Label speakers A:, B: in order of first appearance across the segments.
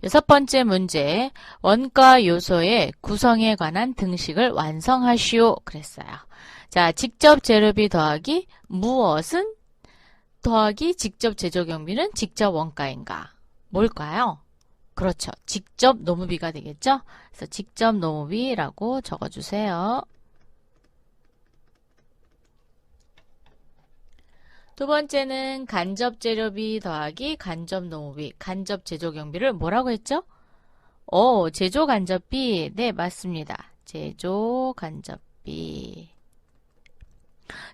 A: 6번째 문제, 원가 요소의 구성에 관한 등식을 완성하시오. 그랬어요. 자, 직접 재료비 더하기 무엇은 더하기 직접 제조 경비는 직접 원가인가? 뭘까요? 그렇죠. 직접 노무비가 되겠죠? 그래서 직접 노무비라고 적어주세요. 두 번째는 간접 재료비 더하기 간접 노무비, 간접 제조 경비를 뭐라고 했죠? 제조 간접비. 네, 맞습니다. 제조 간접비.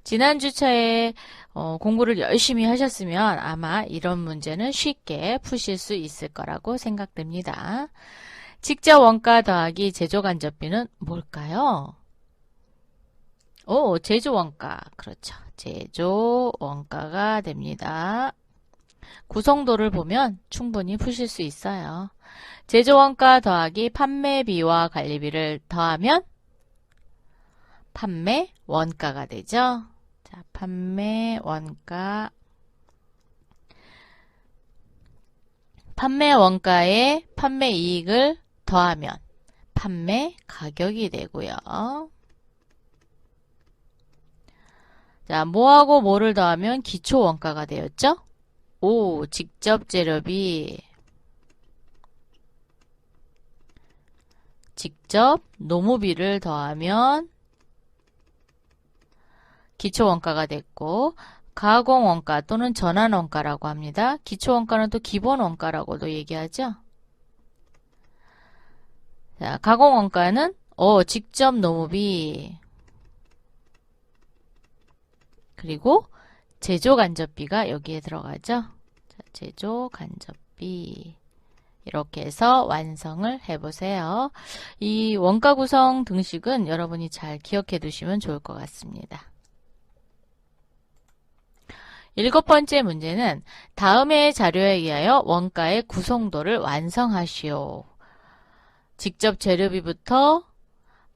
A: 지난 주차에 공부를 열심히 하셨으면 아마 이런 문제는 쉽게 푸실 수 있을 거라고 생각됩니다. 직접 원가 더하기 제조 간접비는 뭘까요? 제조 원가. 그렇죠. 제조 원가가 됩니다. 구성도를 보면 충분히 푸실 수 있어요. 제조 원가 더하기 판매비와 관리비를 더하면 판매 원가가 되죠. 자, 판매 원가. 판매 원가에 판매 이익을 더하면 판매 가격이 되고요. 자, 뭐하고 뭐를 더하면 기초 원가가 되었죠? 직접 재료비. 직접 노무비를 더하면 기초 원가가 됐고, 가공 원가 또는 전환 원가라고 합니다. 기초 원가는 또 기본 원가라고도 얘기하죠. 자, 가공 원가는 직접 노무비. 그리고 제조 간접비가 여기에 들어가죠. 자, 제조 간접비. 이렇게 해서 완성을 해보세요. 이 원가 구성 등식은 여러분이 잘 기억해 두시면 좋을 것 같습니다. 7번째 문제는 다음의 자료에 의하여 원가의 구성도를 완성하시오. 직접 재료비부터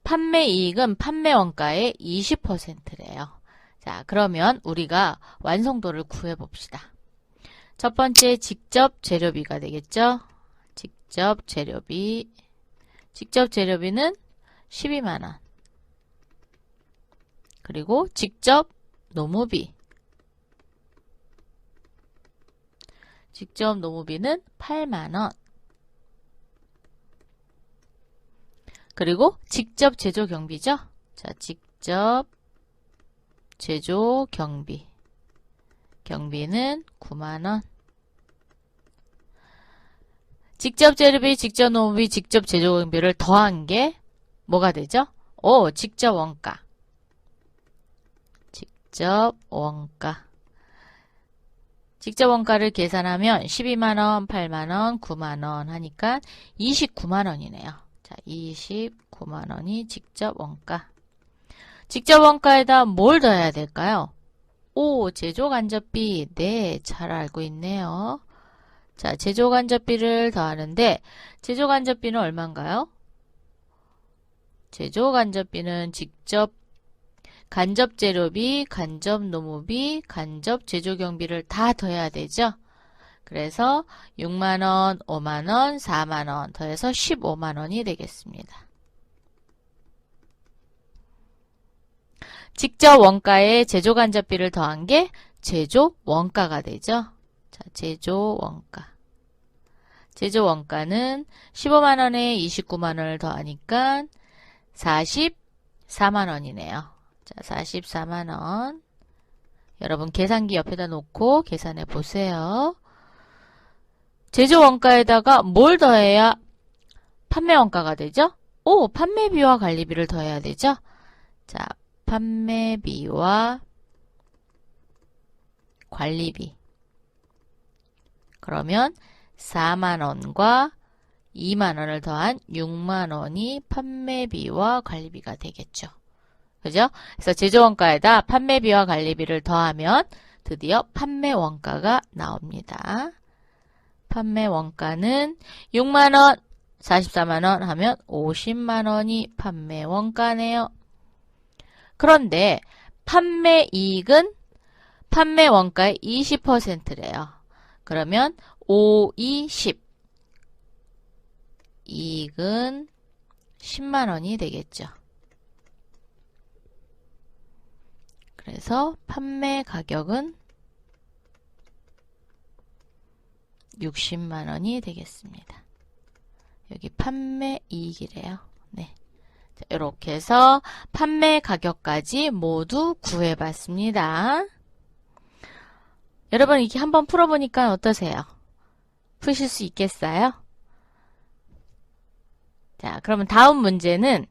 A: 판매 이익은 판매 원가의 20%래요. 자, 그러면 우리가 완성도를 구해봅시다. 첫 번째 직접 재료비가 되겠죠? 직접 재료비. 직접 재료비는 12만원. 그리고 직접 노무비. 직접 노무비는 8만원. 그리고 직접 제조 경비죠? 자, 직접 제조 경비. 경비는 9만원. 직접 재료비, 직접 노무비, 직접 제조 경비를 더한 게 뭐가 되죠? 직접 원가. 직접 원가. 직접 원가를 계산하면 12만원, 8만원, 9만원 하니까 29만원이네요. 자, 29만원이 직접 원가. 직접 원가에다 뭘 더해야 될까요? 제조 간접비. 네, 잘 알고 있네요. 자, 제조 간접비를 더하는데 제조 간접비는 얼마인가요? 제조 간접비는 직접 간접 재료비, 간접 노무비, 간접 제조 경비를 다 더해야 되죠. 그래서 6만원, 5만원, 4만원 더해서 15만원이 되겠습니다. 직접 원가에 제조 간접비를 더한 게 제조 원가가 되죠. 자, 제조 원가. 제조 원가는 15만원에 29만원을 더하니까 44만원이네요. 자, 44만원. 여러분 계산기 옆에다 놓고 계산해 보세요. 제조 원가에다가 뭘 더해야 판매 원가가 되죠? 판매비와 관리비를 더해야 되죠? 자, 판매비와 관리비. 그러면 4만원과 2만원을 더한 6만원이 판매비와 관리비가 되겠죠. 그죠? 그래서 제조원가에다 판매비와 관리비를 더하면 드디어 판매원가가 나옵니다. 판매원가는 6만원, 44만원 하면 50만원이 판매원가네요. 그런데 판매이익은 판매원가의 20%래요. 그러면 5, 2, 10. 이익은 10만원이 되겠죠. 그래서 판매 가격은 60만원이 되겠습니다. 여기 판매 이익이래요. 네. 자, 이렇게 해서 판매 가격까지 모두 구해봤습니다. 여러분 이렇게 한번 풀어보니까 어떠세요? 푸실 수 있겠어요? 자, 그러면 다음 문제는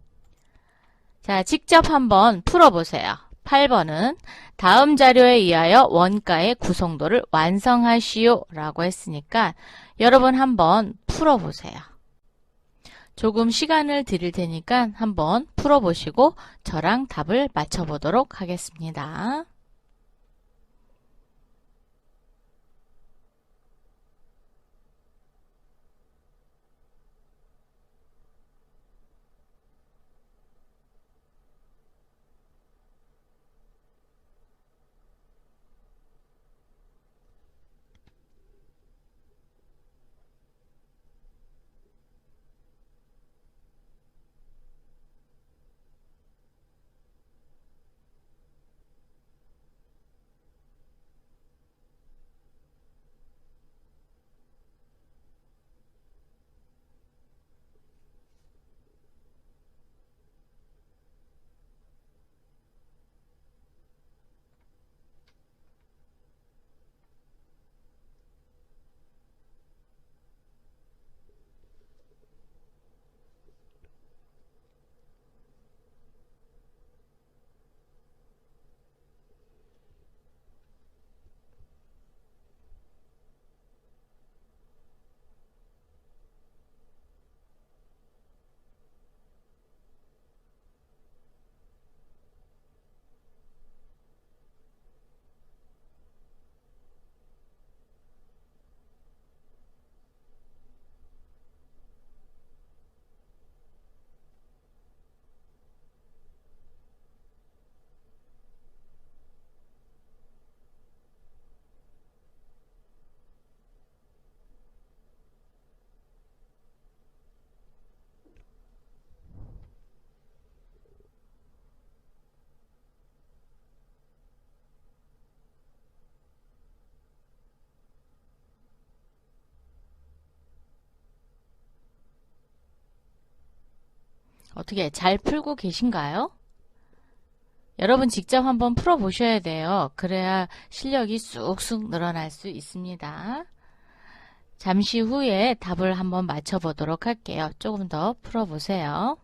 A: 자, 직접 한번 풀어보세요. 8번은 다음 자료에 의하여 원가의 구성도를 완성하시오 라고 했으니까 여러분 한번 풀어보세요. 조금 시간을 드릴 테니까 한번 풀어보시고 저랑 답을 맞춰보도록 하겠습니다. 어떻게 잘 풀고 계신가요? 여러분 직접 한번 풀어보셔야 돼요. 그래야 실력이 쑥쑥 늘어날 수 있습니다. 잠시 후에 답을 한번 맞춰보도록 할게요. 조금 더 풀어보세요.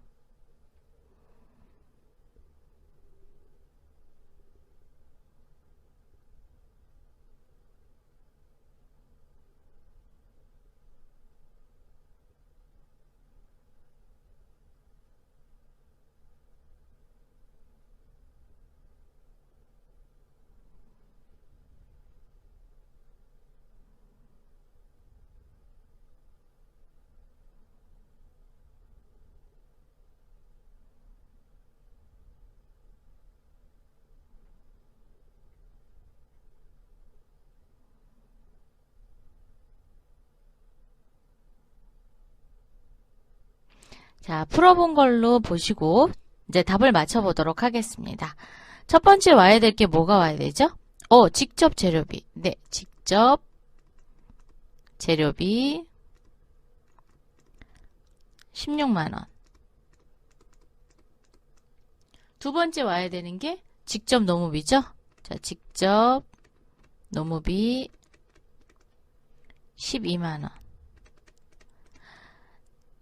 A: 자, 풀어본 걸로 보시고 이제 답을 맞춰보도록 하겠습니다. 첫 번째 와야 될 게 뭐가 와야 되죠? 직접 재료비. 네, 직접 재료비 16만원. 두 번째 와야 되는 게 직접 노무비죠? 자, 직접 노무비 12만원.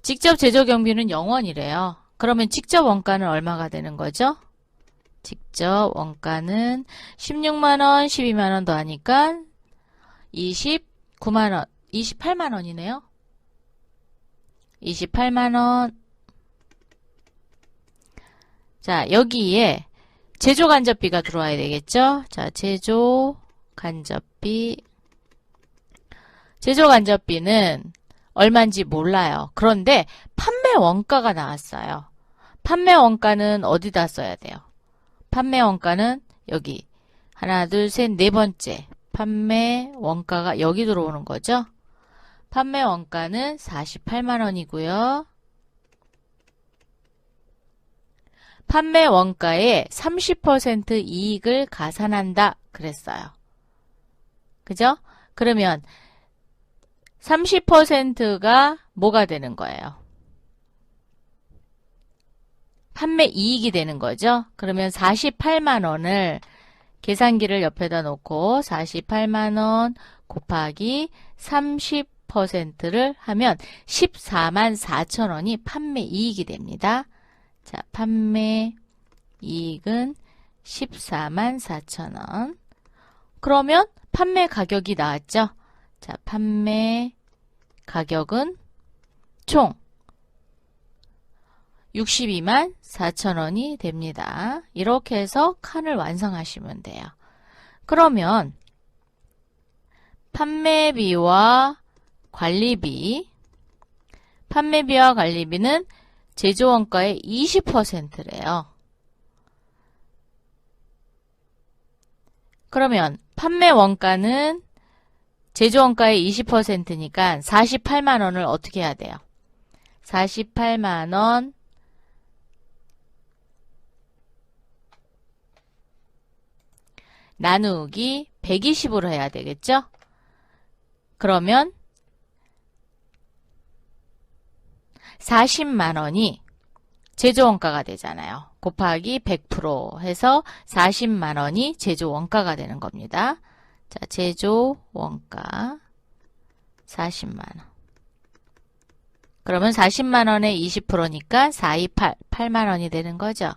A: 직접 제조 경비는 0원이래요. 그러면 직접 원가는 얼마가 되는 거죠? 직접 원가는 16만원, 12만원 더하니까 29만원, 28만원이네요. 28만원. 자, 여기에 제조 간접비가 들어와야 되겠죠? 자, 제조 간접비. 제조 간접비는 얼마인지 몰라요. 그런데 판매 원가가 나왔어요. 판매 원가는 어디다 써야 돼요? 판매 원가는 여기 하나, 둘, 셋, 네 번째 판매 원가가 여기 들어오는 거죠. 판매 원가는 48만 원이고요. 판매 원가에 30% 이익을 가산한다 그랬어요. 그죠? 그러면 30%가 뭐가 되는 거예요? 판매 이익이 되는 거죠. 그러면 48만 원을 계산기를 옆에다 놓고 48만 원 곱하기 30%를 하면 14만 4천 원이 판매 이익이 됩니다. 자, 판매 이익은 14만 4천 원. 그러면 판매 가격이 나왔죠. 자, 판매 가격은 총 62만 4천 원이 됩니다. 이렇게 해서 칸을 완성하시면 돼요. 그러면 판매비와 관리비는 제조원가의 20%래요. 그러면 판매 원가는 제조원가의 20%니까 48만 원을 어떻게 해야 돼요? 48만 원 나누기 120으로 해야 되겠죠? 그러면 40만 원이 제조원가가 되잖아요. 곱하기 100% 해서 40만 원이 제조원가가 되는 겁니다. 자, 제조원가 40만 원. 그러면 40만 원에 20%니까 428, 8만 원이 되는 거죠.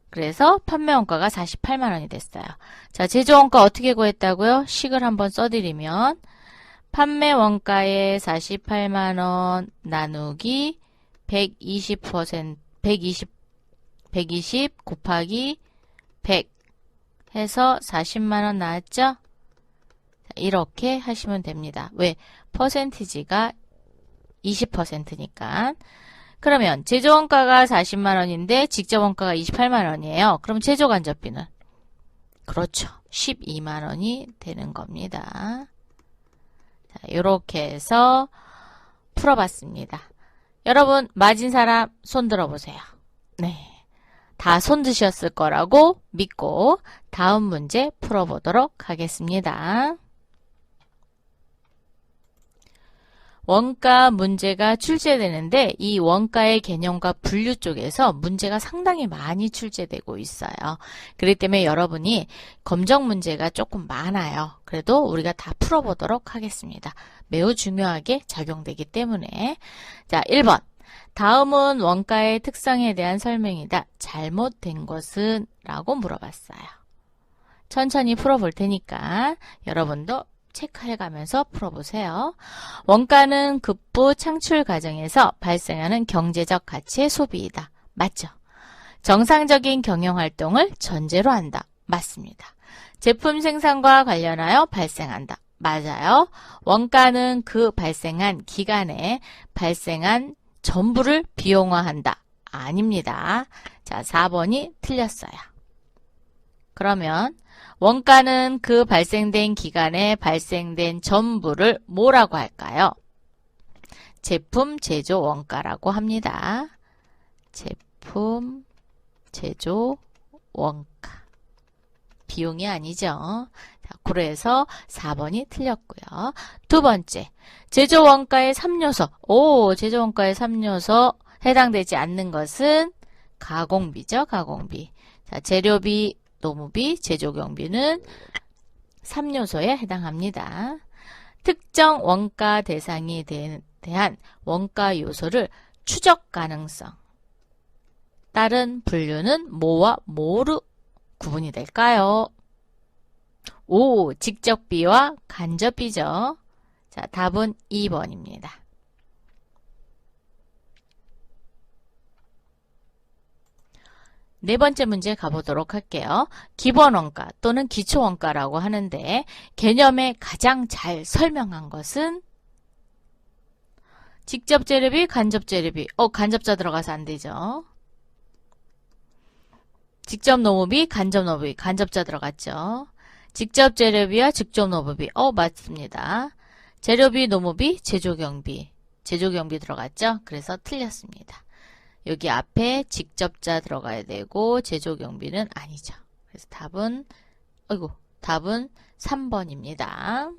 A: 그래서 판매원가가 48만 원이 됐어요. 자, 제조원가 어떻게 구했다고요? 식을 한번 써드리면 판매원가의 48만 원 나누기 120% 120 곱하기 100 해서 40만 원 나왔죠? 자, 이렇게 하시면 됩니다. 왜? 퍼센티지가 20%니까. 그러면 제조원가가 40만 원인데 직접원가가 28만 원이에요. 그럼 제조간접비는? 그렇죠. 12만 원이 되는 겁니다. 자, 이렇게 해서 풀어봤습니다. 여러분 맞은 사람 손 들어보세요. 네, 다 손 드셨을 거라고 믿고 다음 문제 풀어보도록 하겠습니다. 원가 문제가 출제되는데 이 원가의 개념과 분류 쪽에서 문제가 상당히 많이 출제되고 있어요. 그렇기 때문에 여러분이 검정 문제가 조금 많아요. 그래도 우리가 다 풀어보도록 하겠습니다. 매우 중요하게 작용되기 때문에. 자, 1번. 다음은 원가의 특성에 대한 설명이다. 잘못된 것은? 라고 물어봤어요. 천천히 풀어볼 테니까 여러분도 체크해가면서 풀어보세요. 원가는 급부 창출 과정에서 발생하는 경제적 가치의 소비이다. 맞죠? 정상적인 경영활동을 전제로 한다. 맞습니다. 제품 생산과 관련하여 발생한다. 맞아요. 원가는 그 발생한 기간에 발생한 전부를 비용화한다. 아닙니다. 자, 4번이 틀렸어요. 그러면 원가는 그 발생된 기간에 발생된 전부를 뭐라고 할까요? 제품 제조 원가라고 합니다. 제품 제조 원가. 비용이 아니죠. 자, 그래서 4번이 틀렸고요. 두 번째, 제조 원가의 3요소. 제조 원가의 3요소 해당되지 않는 것은 가공비죠. 가공비. 자, 재료비, 노무비, 제조경비는 3요소에 해당합니다. 특정 원가 대상에 대한 원가 요소를 추적 가능성. 다른 분류는 뭐와 뭐로 구분이 될까요? 직접비와 간접비죠. 자, 답은 2번입니다. 네 번째 문제 가보도록 할게요. 기본원가 또는 기초원가라고 하는데 개념에 가장 잘 설명한 것은 직접재료비, 간접재료비. 간접자 들어가서 안 되죠. 직접노무비, 간접노무비. 간접자 들어갔죠. 직접재료비와 직접노무비. 맞습니다. 재료비, 노무비, 제조경비. 제조경비 들어갔죠? 그래서 틀렸습니다. 여기 앞에 직접자 들어가야 되고 제조경비는 아니죠. 그래서 답은 3번입니다.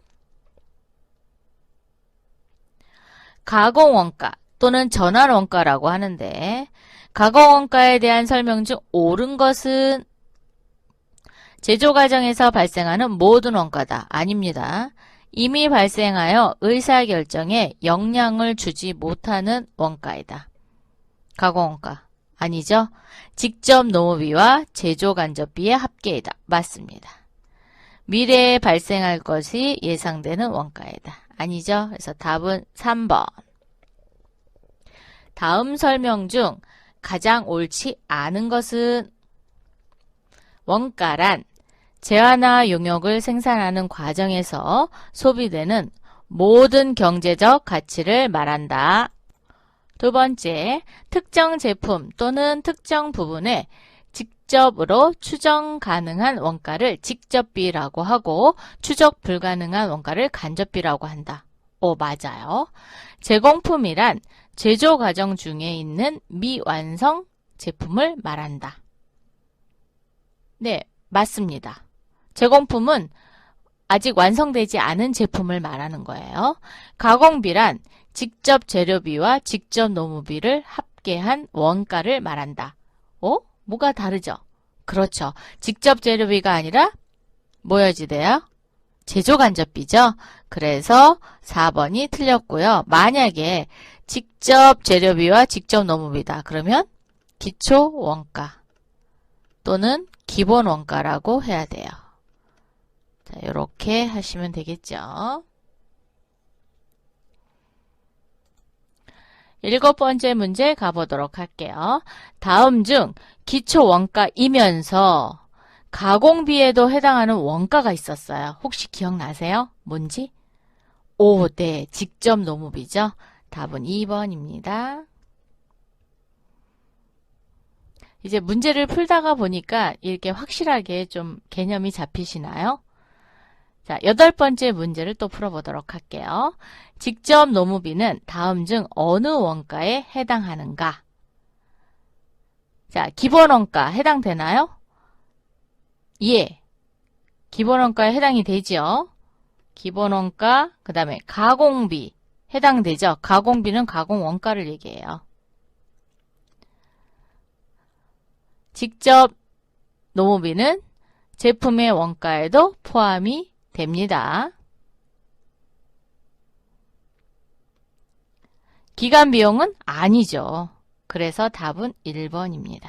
A: 가공원가 또는 전환원가라고 하는데 가공원가에 대한 설명 중 옳은 것은 제조 과정에서 발생하는 모든 원가다. 아닙니다. 이미 발생하여 의사결정에 영향을 주지 못하는 원가이다. 가공원가 아니죠? 직접 노무비와 제조 간접비의 합계이다. 맞습니다. 미래에 발생할 것이 예상되는 원가이다. 아니죠? 그래서 답은 3번. 다음 설명 중 가장 옳지 않은 것은 원가란 재화나 용역을 생산하는 과정에서 소비되는 모든 경제적 가치를 말한다. 두 번째, 특정 제품 또는 특정 부분에 직접으로 추정 가능한 원가를 직접비라고 하고 추적 불가능한 원가를 간접비라고 한다. 맞아요. 제공품이란 제조 과정 중에 있는 미완성 제품을 말한다. 네, 맞습니다. 제공품은 아직 완성되지 않은 제품을 말하는 거예요. 가공비란 직접 재료비와 직접 노무비를 합계한 원가를 말한다. 뭐가 다르죠? 그렇죠. 직접 재료비가 아니라 뭐여야지 돼요? 제조 간접비죠. 그래서 4번이 틀렸고요. 만약에 직접 재료비와 직접 노무비다. 그러면 기초 원가 또는 기본 원가라고 해야 돼요. 자, 이렇게 하시면 되겠죠. 7번째 문제 가보도록 할게요. 다음 중 기초 원가이면서 가공비에도 해당하는 원가가 있었어요. 혹시 기억나세요? 뭔지? 네. 직접 노무비죠. 답은 2번입니다. 이제 문제를 풀다가 보니까 이렇게 확실하게 좀 개념이 잡히시나요? 자, 8번째 문제를 또 풀어보도록 할게요. 직접 노무비는 다음 중 어느 원가에 해당하는가? 자, 기본 원가 해당되나요? 예. 기본 원가에 해당이 되죠. 기본 원가, 그 다음에 가공비 해당되죠. 가공비는 가공 원가를 얘기해요. 직접 노무비는 제품의 원가에도 포함이 됩니다. 기간 비용은 아니죠. 그래서 답은 1번입니다.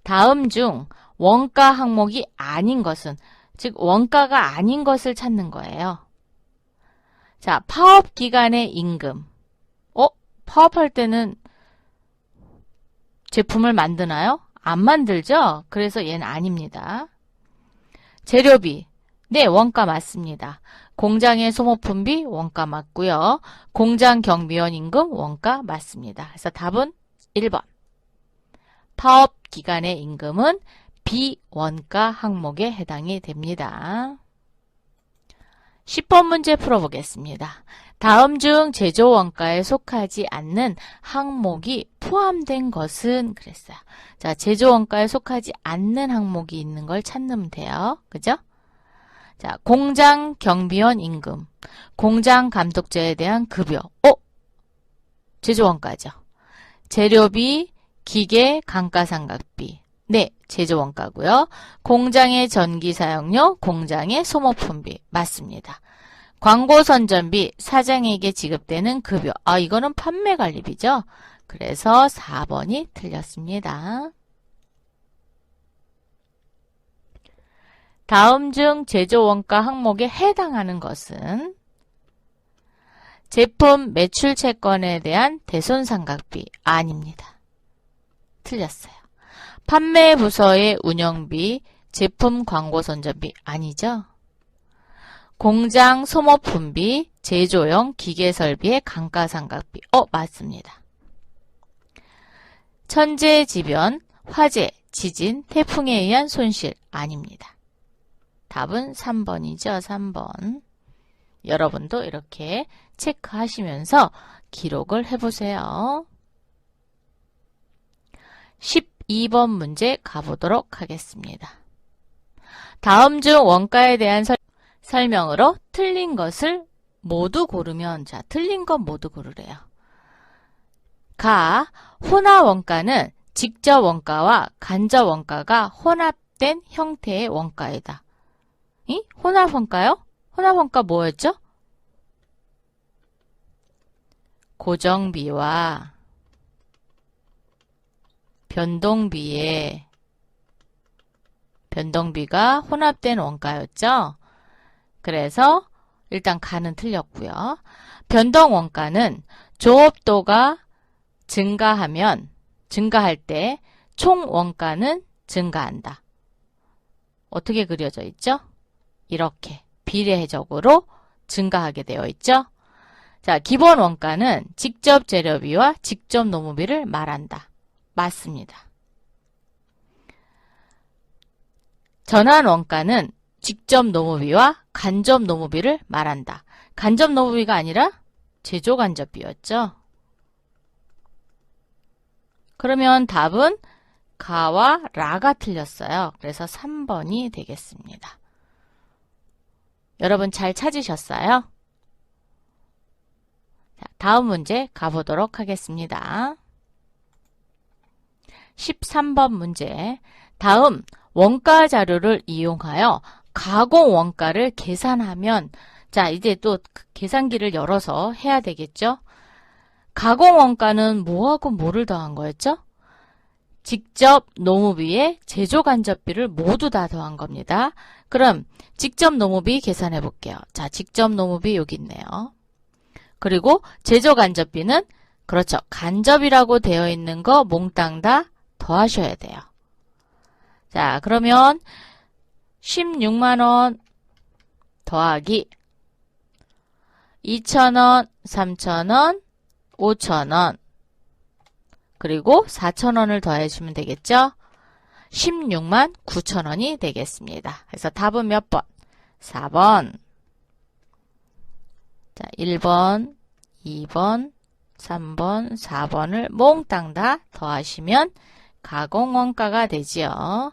A: 다음 중 원가 항목이 아닌 것은, 즉 원가가 아닌 것을 찾는 거예요. 자, 파업 기간의 임금. 파업할 때는 제품을 만드나요? 안 만들죠? 그래서 얘는 아닙니다. 재료비. 네, 원가 맞습니다. 공장의 소모품비 원가 맞고요. 공장 경비원 임금 원가 맞습니다. 그래서 답은 1번. 파업 기간의 임금은 비원가 항목에 해당이 됩니다. 10번 문제 풀어보겠습니다. 다음 중 제조 원가에 속하지 않는 항목이 포함된 것은 그랬어요. 자, 제조 원가에 속하지 않는 항목이 있는 걸 찾으면 돼요. 그죠? 자, 공장 경비원 임금, 공장 감독자에 대한 급여. 제조 원가죠. 재료비, 기계, 감가상각비. 네, 제조 원가고요. 공장의 전기 사용료, 공장의 소모품비. 맞습니다. 광고 선전비, 사장에게 지급되는 급여. 이거는 판매 관리비죠. 그래서 4번이 틀렸습니다. 다음 중 제조 원가 항목에 해당하는 것은 제품 매출 채권에 대한 대손상각비. 아닙니다. 틀렸어요. 판매 부서의 운영비, 제품 광고 선전비. 아니죠? 공장 소모품비, 제조용 기계설비의 감가상각비. 맞습니다. 천재지변, 화재, 지진, 태풍에 의한 손실. 아닙니다. 답은 3번이죠. 3번. 여러분도 이렇게 체크하시면서 기록을 해보세요. 12번 문제 가보도록 하겠습니다. 다음 중 원가에 대한 설명으로 틀린 것을 모두 고르면, 자, 틀린 것 모두 고르래요. 가, 혼합 원가는 직접 원가와 간접 원가가 혼합된 형태의 원가이다. 이? 혼합 원가요? 혼합 원가 뭐였죠? 고정비와 변동비가 혼합된 원가였죠? 그래서 일단 가는 틀렸고요. 변동 원가는 조업도가 증가할 때 총 원가는 증가한다. 어떻게 그려져 있죠? 이렇게 비례적으로 증가하게 되어 있죠? 자, 기본 원가는 직접 재료비와 직접 노무비를 말한다. 맞습니다. 전환 원가는 직접 노무비와 간접 노무비를 말한다. 간접 노무비가 아니라 제조 간접비였죠. 그러면 답은 가와 라가 틀렸어요. 그래서 3번이 되겠습니다. 여러분 잘 찾으셨어요? 자, 다음 문제 가보도록 하겠습니다. 13번 문제. 다음 원가 자료를 이용하여 가공 원가를 계산하면, 자, 이제 또 계산기를 열어서 해야 되겠죠? 가공 원가는 뭐하고 뭐를 더한 거였죠? 직접 노무비에 제조 간접비를 모두 다 더한 겁니다. 그럼 직접 노무비 계산해 볼게요. 자, 직접 노무비 여기 있네요. 그리고 제조 간접비는, 그렇죠, 간접이라고 되어 있는 거 몽땅 다 더하셔야 돼요. 자, 그러면 16만원 더하기 2,000원, 3,000원, 5,000원, 그리고 4,000원을 더해주면 되겠죠? 16만 9천원이 되겠습니다. 그래서 답은 몇 번? 4번. 자, 1번, 2번, 3번, 4번을 몽땅 다 더하시면 가공원가가 되지요.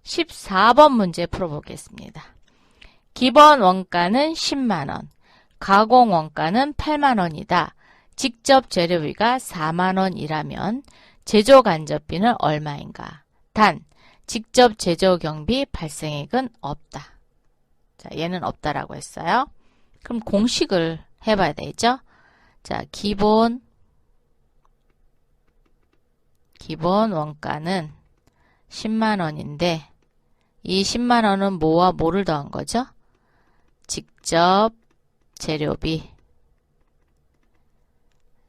A: 14번 문제 풀어보겠습니다. 기본 원가는 10만원, 가공원가는 8만원이다. 직접 재료비가 4만원이라면 제조 간접비는 얼마인가? 단, 직접 제조 경비 발생액은 없다. 자, 얘는 없다라고 했어요. 그럼 공식을 해봐야 되죠? 자, 기본 원가는 10만원인데, 이 10만원은 뭐와 뭐를 더한 거죠? 직접 재료비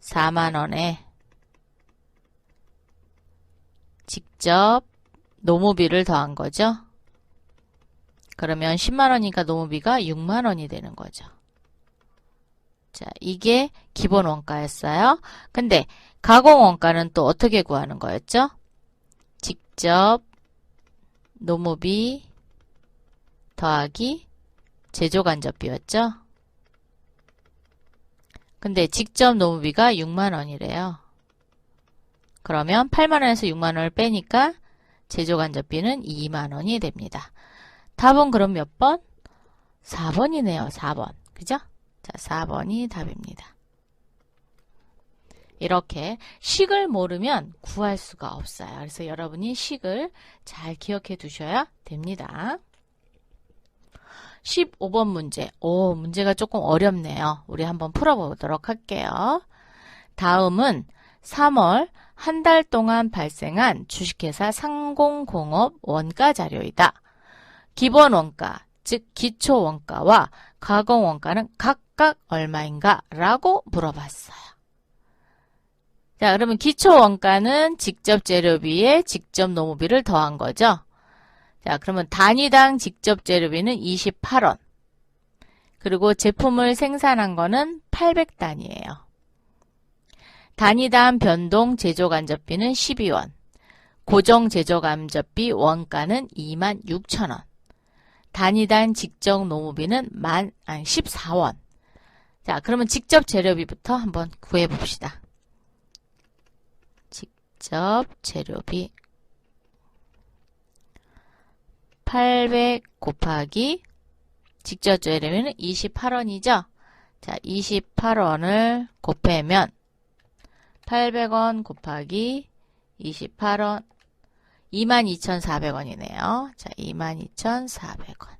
A: 4만원에 직접 노무비를 더한 거죠. 그러면 10만원이니까 노무비가 6만원이 되는 거죠. 자, 이게 기본 원가였어요. 근데 가공 원가는 또 어떻게 구하는 거였죠? 직접 노무비 더하기 제조 간접비였죠. 근데 직접 노무비가 6만원이래요. 그러면 8만원에서 6만원을 빼니까 제조 간접비는 2만원이 됩니다. 답은 그럼 몇 번? 4번이네요. 4번. 그죠? 자, 4번이 답입니다. 이렇게 식을 모르면 구할 수가 없어요. 그래서 여러분이 식을 잘 기억해 두셔야 됩니다. 15번 문제. 오, 문제가 조금 어렵네요. 우리 한번 풀어보도록 할게요. 다음은 3월 한 달 동안 발생한 주식회사 상공공업 원가 자료이다. 기본 원가, 즉 기초 원가와 가공 원가는 각각 얼마인가? 라고 물어봤어요. 자, 그러면 기초 원가는 직접 재료비에 직접 노무비를 더한 거죠. 자, 그러면 단위당 직접 재료비는 28원. 그리고 제품을 생산한 거는 800단위예요. 단위당 변동 제조간접비는 12원. 고정 제조간접비 원가는 26,000원. 단위당 직접 노무비는 14원. 자, 그러면 직접 재료비부터 한번 구해 봅시다. 직접 재료비 800 곱하기 직접 재료비는 28원이죠. 자, 28원을 곱하면 800원 곱하기 28원 22,400원이네요. 자, 22,400원.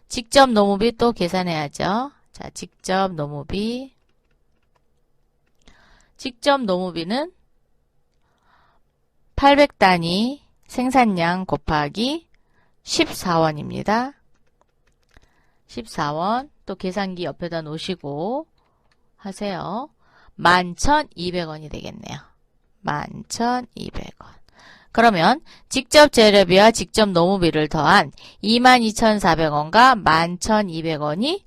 A: 직접 노무비 또 계산해야죠. 자, 직접 노무비는 800단위 생산량 곱하기 14원입니다. 14원 또 계산기 옆에다 놓으시고 하세요. 11,200원이 되겠네요. 11,200원. 그러면 직접 재료비와 직접 노무비를 더한 22,400원과 11,200원이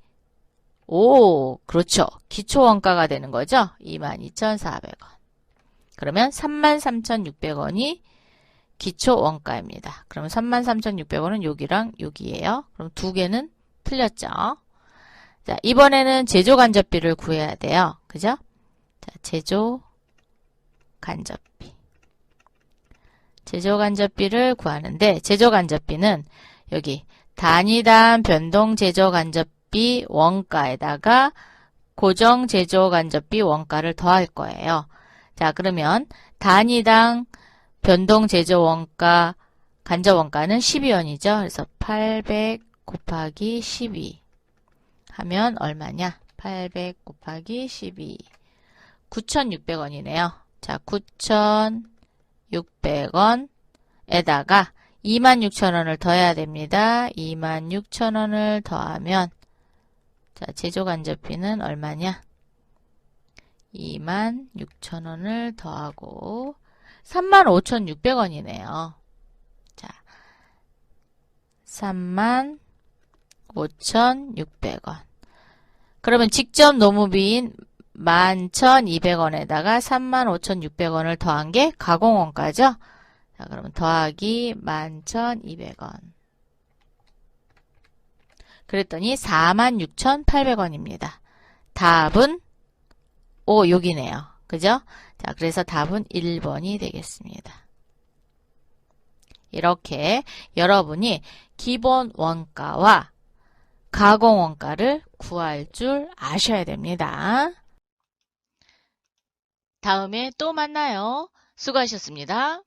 A: 그렇죠. 기초원가가 되는 거죠. 22,400원. 그러면 33,600원이 기초원가입니다. 그러면 33,600원은 여기랑 여기예요. 그럼 두 개는 틀렸죠. 자, 이번에는 제조간접비를 구해야 돼요. 그죠? 자, 제조간접비. 제조간접비를 구하는데 제조간접비는 여기 단위당 변동 제조간접비 원가에다가 고정 제조간접비 원가를 더할 거예요. 자, 그러면 단위당 변동 제조원가 간접원가는 12원이죠. 그래서 800 곱하기 12 하면 얼마냐? 800 곱하기 12 9,600원이네요. 자, 9,600원에다가 26,000원을 더해야 됩니다. 26,000원을 더하면 자, 제조간접비는 얼마냐? 26,000원을 더하고 35,600원이네요. 자, 35,600원. 그러면 직접 노무비인 11,200원에다가 35,600원을 더한 게 가공원가죠? 자, 그러면 더하기 11,200원. 그랬더니 46,800원입니다. 답은 여기네요. 그죠? 자, 그래서 답은 1번이 되겠습니다. 이렇게 여러분이 기본 원가와 가공 원가를 구할 줄 아셔야 됩니다. 다음에 또 만나요. 수고하셨습니다.